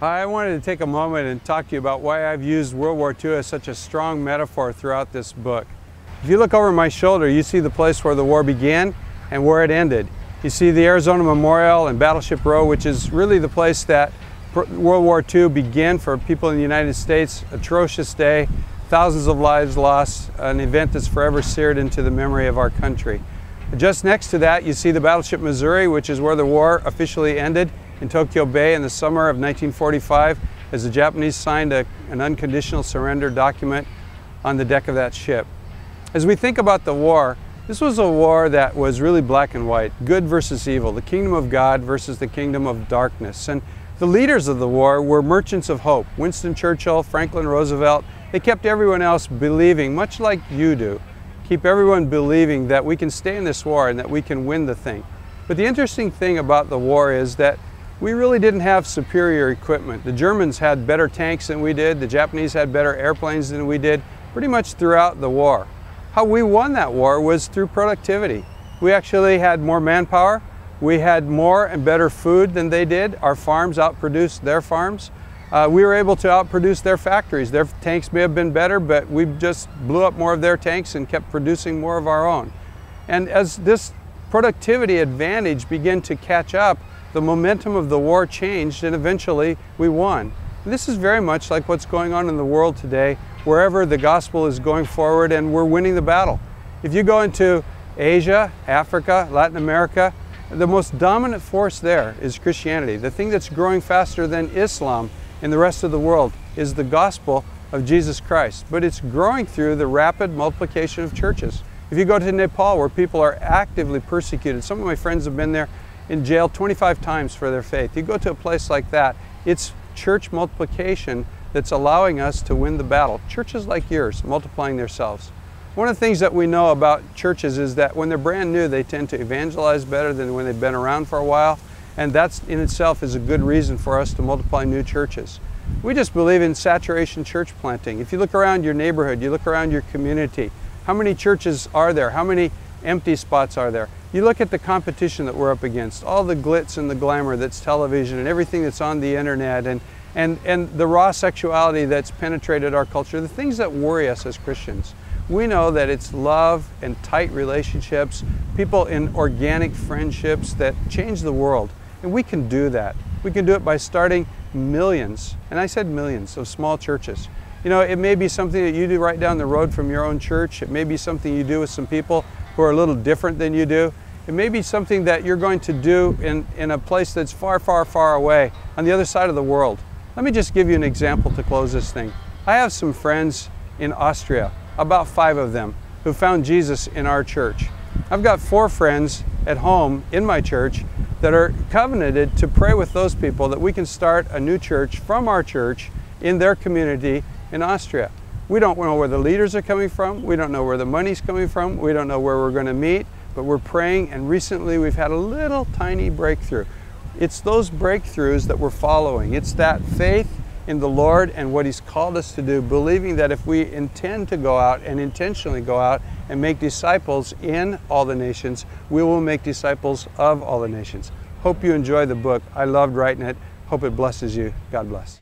I wanted to take a moment and talk to you about why I've used World War II as such a strong metaphor throughout this book. If you look over my shoulder, you see the place where the war began and where it ended. You see the Arizona Memorial and Battleship Row, which is really the place that World War II began for people in the United States. Atrocious day, thousands of lives lost, an event that's forever seared into the memory of our country. Just next to that, you see the Battleship Missouri, which is where the war officially ended in Tokyo Bay in the summer of 1945, as the Japanese signed an unconditional surrender document on the deck of that ship. As we think about the war, this was a war that was really black and white, good versus evil, the kingdom of God versus the kingdom of darkness. And the leaders of the war were merchants of hope. Winston Churchill, Franklin Roosevelt, they kept everyone else believing, much like you do. Keep everyone believing that we can stay in this war and that we can win the thing. But the interesting thing about the war is that we really didn't have superior equipment. The Germans had better tanks than we did. The Japanese had better airplanes than we did, pretty much throughout the war. How we won that war was through productivity. We actually had more manpower. We had more and better food than they did. Our farms outproduced their farms. We were able to outproduce their factories. Their tanks may have been better, but we just blew up more of their tanks and kept producing more of our own. And as this productivity advantage began to catch up, the momentum of the war changed and eventually we won. And this is very much like what's going on in the world today, wherever the gospel is going forward and we're winning the battle. If you go into Asia, Africa, Latin America, the most dominant force there is Christianity. The thing that's growing faster than Islam in the rest of the world is the gospel of Jesus Christ. But it's growing through the rapid multiplication of churches. If you go to Nepal, where people are actively persecuted, some of my friends have been there in jail 25 times for their faith. You go to a place like that, it's church multiplication that's allowing us to win the battle. Churches like yours multiplying themselves. One of the things that we know about churches is that when they're brand new, they tend to evangelize better than when they've been around for a while, and that in itself is a good reason for us to multiply new churches. We just believe in saturation church planting. If you look around your neighborhood, you look around your community, how many churches are there? How many empty spots are there? You look at the competition that we're up against, all the glitz and the glamour that's television and everything that's on the internet, and the raw sexuality that's penetrated our culture, the things that worry us as Christians. We know that it's love and tight relationships, people in organic friendships that change the world. And we can do that. We can do it by starting millions, and I said millions, of small churches. You know, it may be something that you do right down the road from your own church. It may be something you do with some people who are a little different than you do. It may be something that you're going to do in a place that's far, far, far away on the other side of the world. Let me just give you an example to close this thing. I have some friends in Austria, about 5 of them, who found Jesus in our church. I've got 4 friends at home in my church that are covenanted to pray with those people that we can start a new church from our church in their community in Austria. We don't know where the leaders are coming from. We don't know where the money's coming from. We don't know where we're going to meet, but we're praying, and recently we've had a little tiny breakthrough. It's those breakthroughs that we're following. It's that faith in the Lord and what He's called us to do, believing that if we intend to go out and intentionally go out and make disciples in all the nations, we will make disciples of all the nations. Hope you enjoy the book. I loved writing it. Hope it blesses you. God bless.